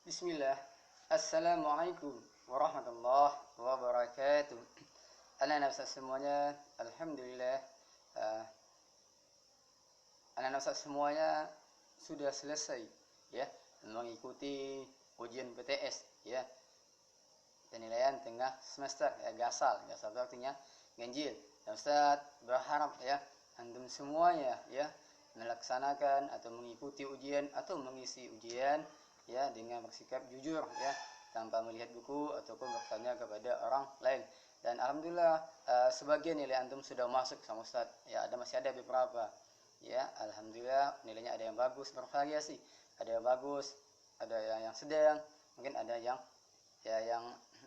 Bismillah. Assalamualaikum warahmatullahi wabarakatuh. Anak-anak Ustaz semuanya, alhamdulillah. uh, Anak-anak Ustaz semuanya sudah selesai ya mengikuti ujian PTS ya, penilaian tengah semester ya, gasal itu artinya ganjil. Dan Ustaz berharap ya antum semuanya ya melaksanakan atau mengikuti ujian atau mengisi ujian ya dengan bersikap jujur ya, tanpa melihat buku ataupun bertanya kepada orang lain. Dan alhamdulillah sebagian nilai antum sudah masuk sama Ustaz ya, masih ada beberapa ya, alhamdulillah nilainya ada yang bagus, bervariasi, ada yang bagus, ada yang sedang, mungkin ada yang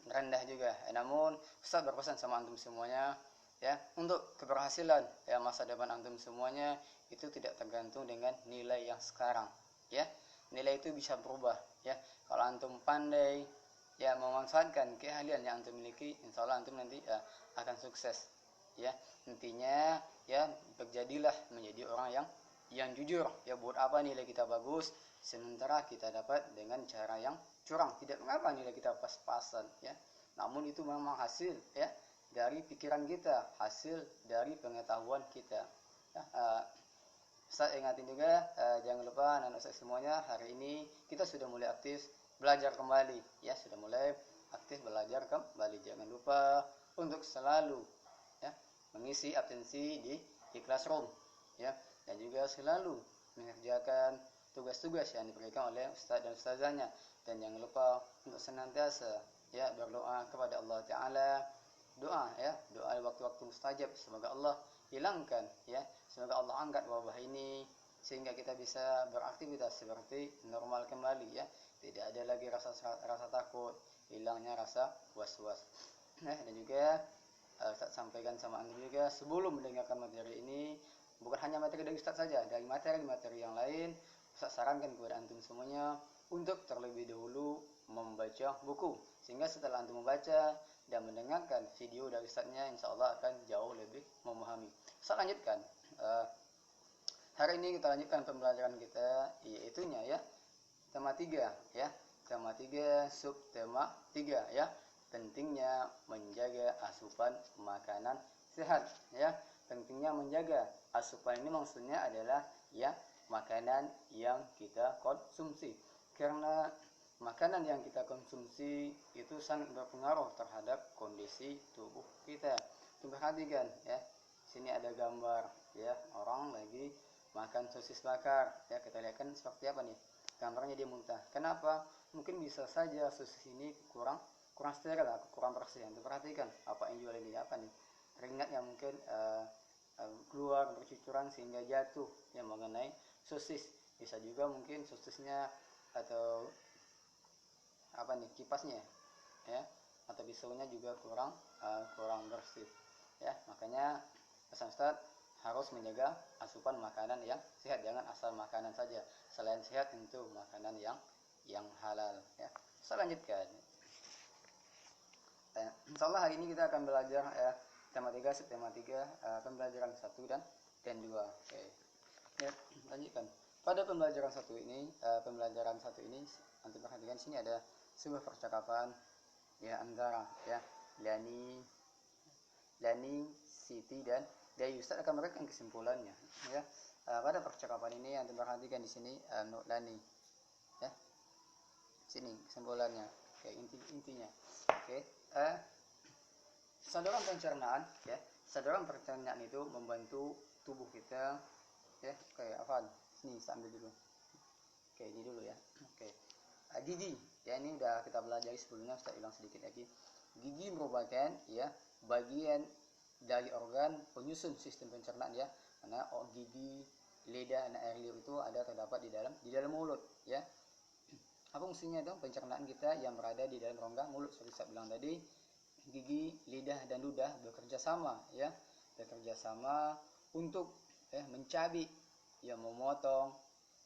rendah juga. Namun Ustaz berpesan sama antum semuanya ya, untuk keberhasilan ya masa depan antum semuanya itu tidak tergantung dengan nilai yang sekarang ya. Nilai itu bisa berubah ya. Kalau antum pandai ya memanfaatkan keahlian yang antum miliki, insya Allah antum nanti akan sukses ya. Intinya ya berjadilah menjadi orang yang jujur ya. Buat apa nilai kita bagus sementara kita dapat dengan cara yang curang? Tidak mengapa nilai kita pas-pasan ya, namun itu memang hasil ya dari pikiran kita, hasil dari pengetahuan kita ya. Ustaz ingatin juga jangan lupa anak-anak Ustaz semuanya, hari ini kita sudah mulai aktif belajar kembali ya, sudah mulai aktif belajar kembali. Jangan lupa untuk selalu ya mengisi absensi di classroom ya, dan juga selalu mengerjakan tugas-tugas yang diberikan oleh Ustaz dan Ustazahnya. Dan jangan lupa untuk senantiasa ya berdoa kepada Allah Ta'ala, doa ya, doa waktu-waktu mustajab. Semoga Allah hilangkan ya, semoga Allah angkat wabah ini sehingga kita bisa beraktivitas seperti normal kembali ya. Tidak ada lagi rasa takut, hilangnya rasa was-was. Nah, dan juga Ustaz sampaikan sama antum juga sebelum mendengarkan materi ini, bukan hanya materi dari Ustaz saja, dari materi-materi yang lain, Ustaz sarankan kepada antum semuanya untuk terlebih dahulu membaca buku, sehingga setelah antum membaca dan mendengarkan video dari Ustaznya, insya Allah akan jauh lebih memahami. Ustaz lanjutkan. Hari ini kita lanjutkan pembelajaran kita, yaitunya ya tema 3 ya, tema 3 subtema 3 ya, pentingnya menjaga asupan makanan sehat ya. Pentingnya menjaga asupan ini maksudnya adalah ya makanan yang kita konsumsi, karena makanan yang kita konsumsi itu sangat berpengaruh terhadap kondisi tubuh kita. Perhatikan ya, sini ada gambar ya, orang lagi makan sosis bakar ya, kita lihat kan seperti apa nih gambarnya, dia muntah. Kenapa? Mungkin bisa saja sosis ini kurang steril, kurang bersih. Anda perhatikan apa yang jual ini, apa nih, keringat yang mungkin keluar bercucuran sehingga jatuh yang mengenai sosis. Bisa juga mungkin sosisnya atau apa nih, kipasnya ya, atau pisaunya juga kurang bersih ya. Makanya pesan Ustaz harus menjaga asupan makanan yang sehat, jangan asal makanan saja. Selain sehat tentu makanan yang halal ya. Saya lanjutkan. Insyaallah hari ini kita akan belajar tema 3 subtema 3 pembelajaran 1 dan 2. Oke. Ya, lanjutkan. Pada pembelajaran 1 ini antum perhatikan sini ada sebuah percakapan ya antara ya Lani, Siti dan Dayu. Ustaz akan memberikan kesimpulannya ya. Pada percakapan ini antum perhatikan di sini Lani ya. Sini kesimpulannya. Oke, intinya. Oke. Saluran pencernaan ya. Saluran pencernaan itu membantu tubuh kita ya. Oke, apa? Sini saya ambil dulu. Oke, ini dulu ya. Oke. Gigi ya, ini udah kita pelajari sebelumnya, saya ulang sedikit lagi. Gigi merupakan ya bagian dari organ penyusun sistem pencernaan ya, karena gigi, lidah, dan air liur itu ada terdapat di dalam mulut ya. Apa fungsinya itu? Pencernaan kita yang berada di dalam rongga mulut. Seperti saya bilang tadi, gigi, lidah, dan ludah bekerja sama ya, untuk mencabik ya, memotong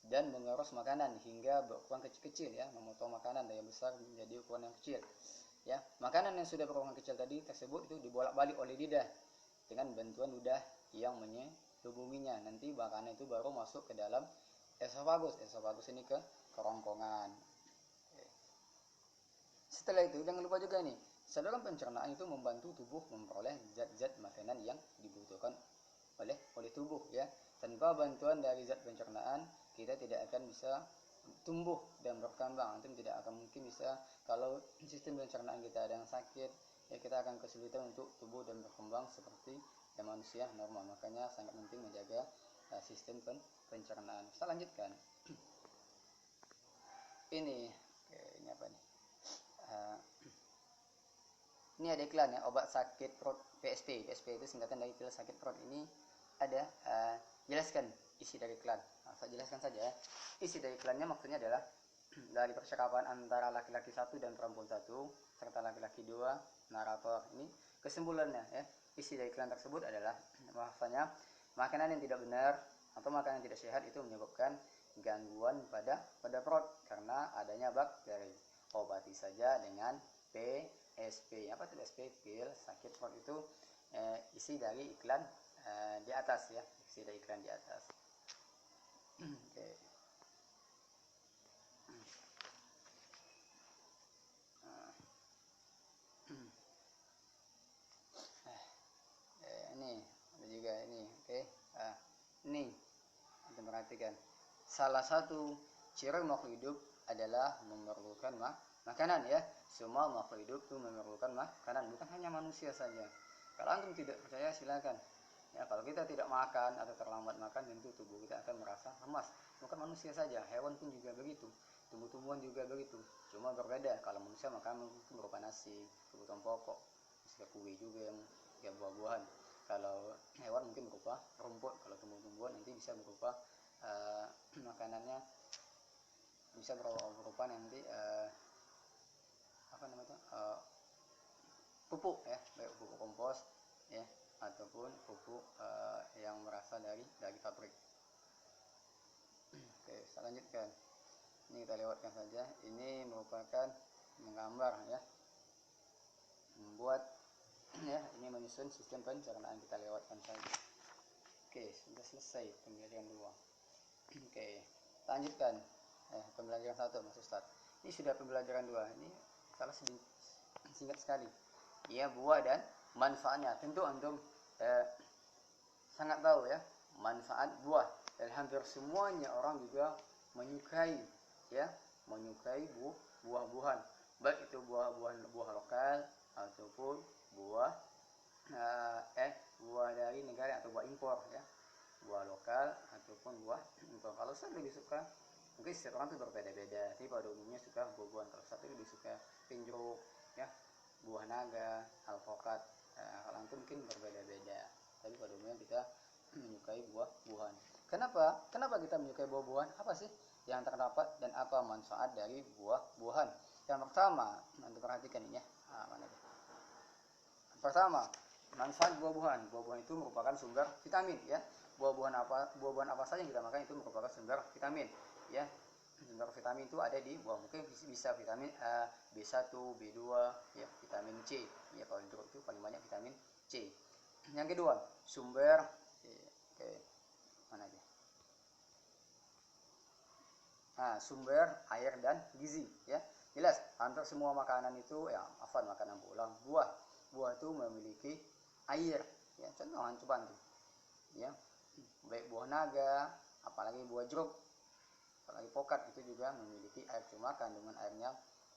dan mengeros makanan hingga berukuran kecil-kecil ya, memotong makanan dari yang besar menjadi ukuran yang kecil ya. Makanan yang sudah berukuran kecil tadi tersebut itu dibolak-balik oleh lidah dengan bantuan ludah yang menyelubunginya. Nanti makanan itu baru masuk ke dalam esofagus. Esofagus ini ke kerongkongan. Setelah itu jangan lupa juga nih, saluran pencernaan itu membantu tubuh memperoleh zat-zat makanan yang dibutuhkan oleh tubuh ya. Tanpa bantuan dari zat pencernaan kita tidak akan bisa tumbuh dan berkembang. Antum tidak akan mungkin bisa, kalau sistem pencernaan kita ada yang sakit ya, kita akan kesulitan untuk tumbuh dan berkembang seperti yang manusia normal. Makanya sangat penting menjaga sistem pencernaan. Kita lanjutkan. Ini apa nih? Ini ada iklan ya, obat sakit perut PSP. PSP itu singkatan dari pil sakit perut. Ini ada jelaskan isi dari iklan. Saya jelaskan saja. Isi dari iklannya maksudnya adalah dari percakapan antara laki-laki satu dan perempuan satu serta laki-laki dua, narator. Ini kesimpulannya ya. Isi dari iklan tersebut adalah bahwasanya makanan yang tidak benar atau makanan yang tidak sehat itu menyebabkan gangguan pada perut karena adanya bakteri. Obati saja dengan PSP. Apa itu PSP? Pil sakit perut. Itu isi dari iklan di atas ya, isi dari iklan di atas. Oke. Ini ada juga ini. Oke. Ini kita perhatikan. Salah satu ciri makhluk hidup adalah memerlukan makanan ya. Semua makhluk hidup itu memerlukan makanan, bukan hanya manusia saja. Kalau antum tidak percaya silakan. Ya, kalau kita tidak makan atau terlambat makan, tentu tubuh kita akan merasa lemas. Bukan manusia saja, hewan pun juga begitu. Tumbuh-tumbuhan juga begitu. Cuma berbeda. Kalau manusia makan berupa nasi, kebutuhan pokok, bisa kue juga yang ya buah-buahan. Kalau hewan mungkin berupa rumput. Kalau tumbuh-tumbuhan nanti bisa berupa makanannya bisa berupa nanti apa namanya pupuk ya, baik pupuk kompos ya ataupun pupuk yang berasal dari pabrik. Oke, saya lanjutkan. Ini kita lewatkan saja. Ini merupakan menggambar ya, membuat ya, ini menyusun sistem pencernaan. Kita lewatkan saja. Oke, sudah selesai pembelajaran 2. Oke, lanjutkan pembelajaran 1 Mas Ustaz. Ini sudah pembelajaran 2. Ini salah singkat sekali. Ya, buah dan manfaatnya. Tentu antum sangat tahu ya manfaat buah, dan hampir semuanya orang juga menyukai ya, menyukai buah-buahan, baik itu buah lokal ataupun buah buah dari negara atau buah impor ya, buah lokal ataupun buah impor. Kalau saya lebih suka, mungkin setiap orang itu berbeda-beda, tapi pada umumnya suka buah-buahan. Kalau saya lebih suka pinjeruk ya, buah naga, alpukat. Kalau antum mungkin berbeda-beda, tapi pada umumnya kita menyukai buah-buahan. Kenapa kita menyukai buah-buahan? Apa sih yang terdapat dan apa manfaat dari buah-buahan? Yang pertama, nanti perhatikan ini ya. Pertama, manfaat buah-buahan. Buah-buahan itu merupakan sumber vitamin ya. Buah-buahan apa saja yang kita makan itu merupakan sumber vitamin ya. Sumber vitamin itu ada di buah. Mungkin bisa vitamin A, B1, B2 ya, vitamin C. Ya, kalau jeruk itu paling banyak vitamin C. Yang kedua, sumber mana aja? Sumber air dan gizi ya. Jelas, hampir semua makanan itu ya, makanan buah itu memiliki air ya. Contoh coba tuh ya, baik buah naga, apalagi buah jeruk, apalagi pokat, itu juga memiliki air, cuma kandungan airnya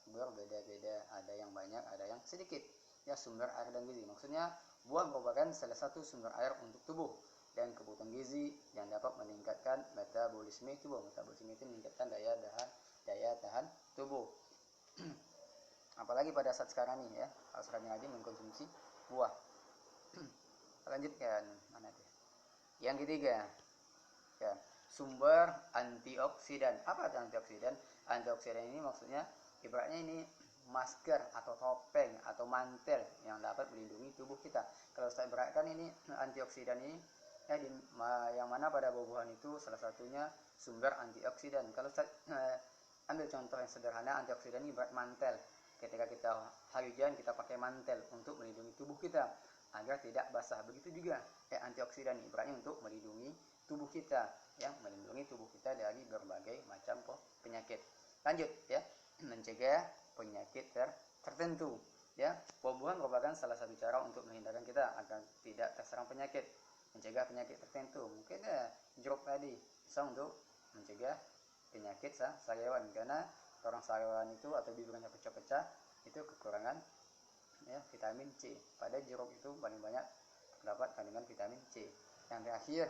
berbeda-beda, ada yang banyak, ada yang sedikit ya. Sumber air dan gizi, maksudnya buah merupakan salah satu sumber air untuk tubuh dan kebutuhan gizi yang dapat meningkatkan metabolisme tubuh. Metabolisme itu meningkatkan daya tahan tubuh. Apalagi pada saat sekarang nih ya, kalau sekarang lagi mengkonsumsi buah. Lanjutkan mana tuh? Yang ketiga ya, sumber antioksidan. Apa itu antioksidan? Antioksidan ini maksudnya ibaratnya ini masker atau topeng atau mantel yang dapat melindungi tubuh kita. Kalau saya ibaratkan ini antioksidan ini ya, yang mana pada buah-buahan itu salah satunya sumber antioksidan. Kalau saya ambil contoh yang sederhana, antioksidan ini ibarat mantel. Ketika kita hari hujan, kita pakai mantel untuk melindungi tubuh kita agar tidak basah. Begitu juga antioksidan ini ibaratnya untuk melindungi tubuh kita ya, melindungi tubuh kita dari berbagai macam penyakit. Lanjut ya, mencegah penyakit tertentu, ya. Buah-buahan merupakan salah satu cara untuk menghindarkan kita agar tidak terserang penyakit, mencegah penyakit tertentu. Mungkin ya jeruk tadi bisa untuk mencegah penyakit sariawan, karena orang sariawan itu atau bibirnya pecah-pecah itu kekurangan ya vitamin C. Pada jeruk itu paling banyak terdapat kandungan vitamin C. Yang terakhir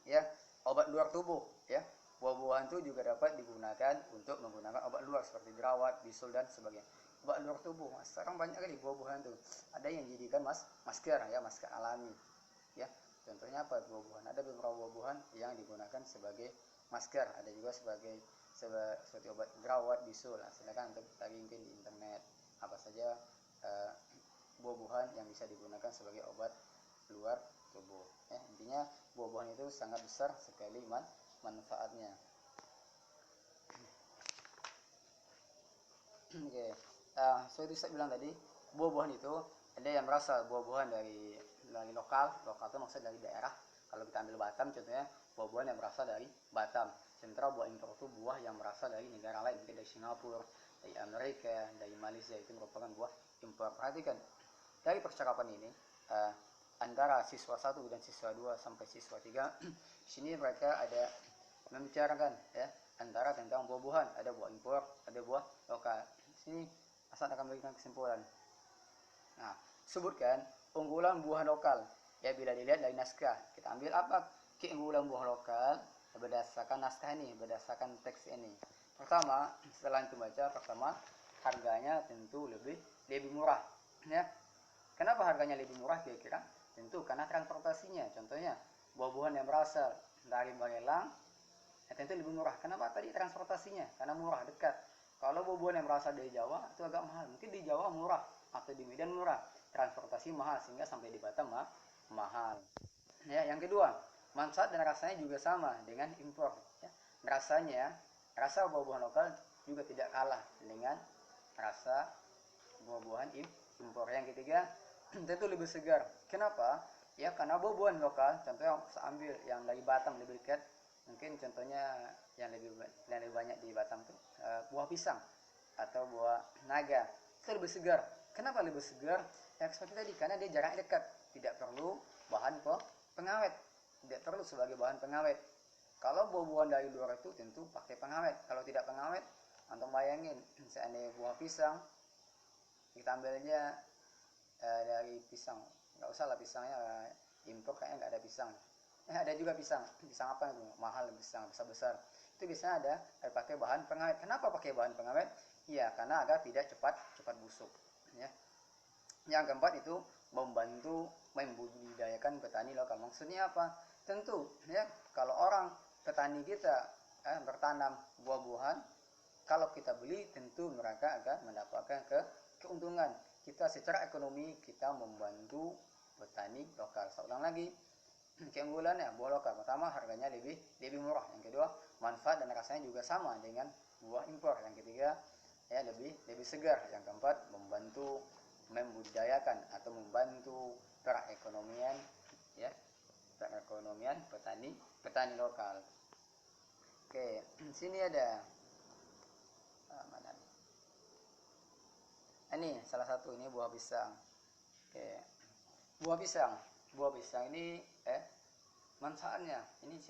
ya, obat luar tubuh ya. Buah-buahan itu juga dapat digunakan untuk menggunakan obat luar seperti jerawat, bisul dan sebagainya. Obat luar tubuh, sekarang banyak kali buah-buahan itu. Ada yang dijadikan masker ya, masker alami ya. Contohnya apa buah-buahan? Ada beberapa buah-buahan yang digunakan sebagai masker, ada juga sebagai obat jerawat, bisul. Nah, silakan untuk cari mungkin di internet apa saja buah-buahan yang bisa digunakan sebagai obat luar tubuh ya. Intinya buah-buahan itu sangat besar sekali manfaatnya. Oke. Seperti saya bilang tadi, buah-buahan itu ada yang berasal buah-buahan dari lokal itu maksudnya dari daerah. Kalau kita ambil Batam contohnya, buah-buahan yang berasal dari Batam. Sementara buah impor itu buah yang berasal dari negara lain, mungkin dari Singapura, dari Amerika, dari Malaysia, itu merupakan buah impor. Perhatikan dari percakapan ini antara siswa 1 dan siswa 2 sampai siswa 3 di sini mereka ada membicarakan ya antara tentang buah-buahan, ada buah impor, ada buah lokal. Di sini Hasan akan memberikan kesimpulan. Nah, sebutkan unggulan buah lokal. Ya, bila dilihat dari naskah, kita ambil apa keunggulan buah lokal berdasarkan naskah ini, berdasarkan teks ini. Pertama, setelah itu baca, pertama harganya tentu lebih murah. Ya, kenapa harganya lebih murah kira-kira? Tentu karena transportasinya. Contohnya buah-buahan yang berasal dari Barelang tentu lebih murah. Kenapa tadi transportasinya? Karena murah, dekat. Kalau buah-buahan yang berasal dari Jawa itu agak mahal. Mungkin di Jawa murah atau di Medan murah, transportasi mahal sehingga sampai di Batam mahal. Ya, yang kedua, manfaat dan rasanya juga sama dengan impor. Ya. Rasa buah-buahan lokal juga tidak kalah dengan rasa buah-buahan impor. Yang ketiga, tentu lebih segar. Kenapa? Ya, karena buah-buahan lokal, contohnya saya ambil yang dari Batam lebih dekat. Mungkin contohnya yang lebih banyak di Batam itu buah pisang atau buah naga. Itu lebih segar. Kenapa lebih segar? Ya seperti tadi, karena dia jarak dekat, tidak perlu bahan pengawet, tidak perlu sebagai bahan pengawet. Kalau buah-buahan dari luar itu tentu pakai pengawet. Kalau tidak pengawet, antum bayangin, seandainya buah pisang kita ambil aja dari pisang, nggak usah lah pisangnya impor, kayaknya nggak ada pisang. Ada juga pisang apa itu mahal, pisang besar itu biasanya ada pakai bahan pengawet. Kenapa pakai bahan pengawet? Iya, karena agar tidak cepat busuk ya. Yang keempat itu membantu membudidayakan petani lokal. Maksudnya apa? Tentu ya, kalau orang petani kita bertanam buah-buahan, kalau kita beli tentu mereka akan mendapatkan keuntungan. Kita secara ekonomi kita membantu petani lokal. Saya ulang lagi, keunggulannya buah lokal. Pertama, harganya lebih murah. Yang kedua, manfaat dan rasanya juga sama dengan buah impor. Yang ketiga, ya lebih segar. Yang keempat, membantu membudidayakan atau membantu perekonomian ya, perekonomian petani lokal. Oke, sini ada mana nih? Ini salah satu, ini buah pisang. Oke. Buah pisang ini manfaatnya ini di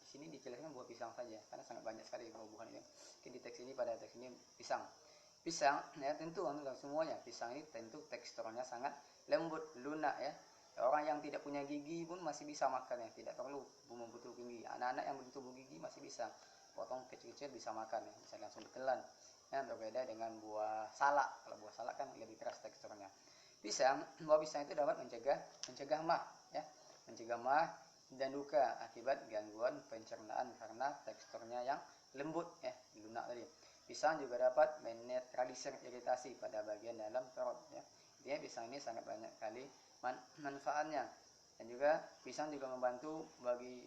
sini dijelaskan buah pisang saja karena sangat banyak sekali buah-buahan ini. Di teks ini, pada teks ini pisang ya, tentu semuanya pisang ini tentu teksturnya sangat lembut, lunak ya. Orang yang tidak punya gigi pun masih bisa makan ya, tidak perlu membutuhkan gigi. Anak-anak yang bertubuh gigi masih bisa potong kecil-kecil, bisa makan ya, bisa langsung ditelan ya. Berbeda dengan buah salak. Kalau buah salak kan lebih keras teksturnya. Buah pisang itu dapat mencegah mah ya, mencegah mah dan luka akibat gangguan pencernaan karena teksturnya yang lembut ya, lunak tadi. Pisang juga dapat menetralisir iritasi pada bagian dalam perut ya. Intinya pisang ini sangat banyak kali manfaatnya. Dan juga pisang juga membantu bagi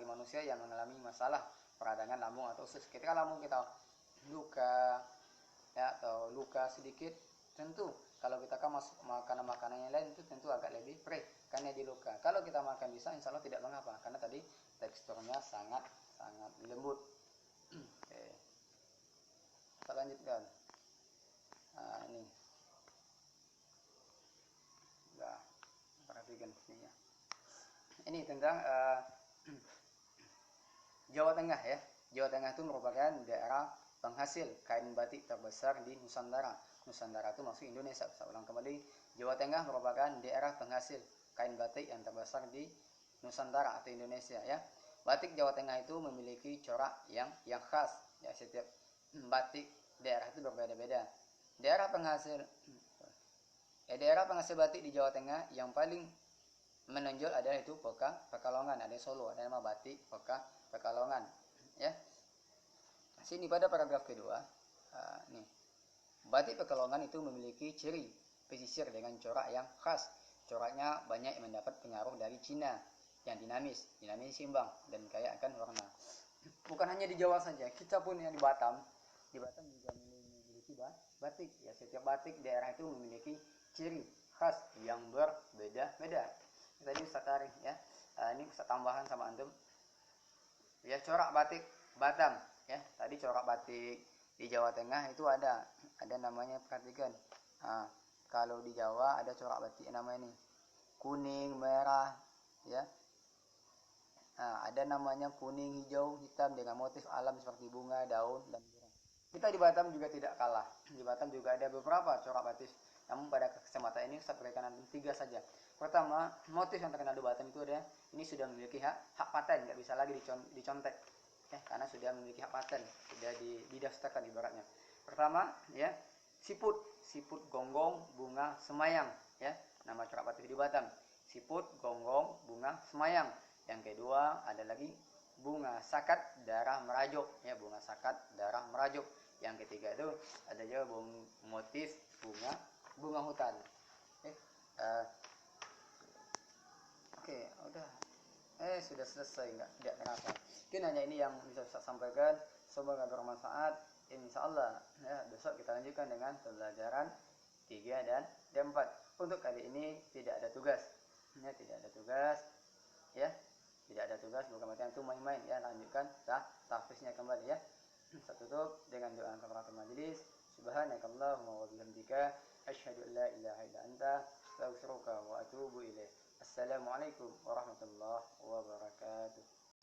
manusia yang mengalami masalah peradangan lambung atau usus. Ketika lambung kita luka ya, atau luka sedikit, tentu kalau kita makan makanan yang lain itu tentu agak lebih perih karena di luka. Kalau kita makan pisang, insya Allah tidak mengapa karena tadi teksturnya sangat lembut. Oke, kita lanjutkan. Ini tentang Jawa Tengah ya. Jawa Tengah itu merupakan daerah penghasil kain batik terbesar di Nusantara. Nusantara itu masuk Indonesia. Saya ulang kembali, Jawa Tengah merupakan daerah penghasil kain batik yang terbesar di Nusantara atau Indonesia ya. Batik Jawa Tengah itu memiliki corak yang khas ya. Setiap batik daerah itu berbeda-beda. Daerah penghasil batik di Jawa Tengah yang paling menonjol adalah itu Pekalongan, ada Solo, ada nama batik Pekalongan ya. Sini pada paragraf kedua, nih batik Pekalongan itu memiliki ciri pesisir dengan corak yang khas. Coraknya banyak yang mendapat pengaruh dari Cina yang dinamis seimbang dan kaya akan warna. Bukan hanya di Jawa saja, kita pun yang di Batam juga memiliki batik ya. Setiap batik daerah itu memiliki ciri khas yang berbeda-beda. Tadi Ustaz tarik ya. Ini Ustaz tambahan sama antum. Ya, corak batik Batam ya. Tadi corak batik di Jawa Tengah itu ada namanya, perhatikan. Kalau di Jawa ada corak batik namanya ini kuning, merah ya. Ada namanya kuning, hijau, hitam dengan motif alam seperti bunga, daun dan burung. Kita di Batam juga tidak kalah. Di Batam juga ada beberapa corak batik. Namun pada kesempatan ini saya berikan antum 3 saja. Pertama, motif yang terkenal di Batam itu ada, ini sudah memiliki hak paten, nggak bisa lagi dicontek ya, karena sudah memiliki hak paten, sudah didaftarkan ibaratnya. Pertama ya, siput gonggong bunga semayang ya, nama corak batik di Batam, siput gonggong bunga semayang. Yang kedua ada lagi bunga sakat darah merajuk ya, bunga sakat darah merajuk. Yang ketiga itu ada juga motif bunga hutan. Oke, udah. Sudah selesai, tidak kenapa. Mungkin hanya ini yang bisa saya sampaikan. Semoga bermanfaat. Insyaallah ya, besok kita lanjutkan dengan pembelajaran 3 dan 4. Untuk kali ini tidak ada tugas. Ya, tidak ada tugas. Ya. Tidak ada tugas, bukan berarti itu main-main ya. Lanjutkan tahfiznya kembali ya. Saya tutup dengan doa kafaratul majelis. Subhanakallahumma wa bihamdika asyhadu an la ilaha illa anta astaghfiruka wa atubu ilaik. Assalamualaikum warahmatullahi wabarakatuh.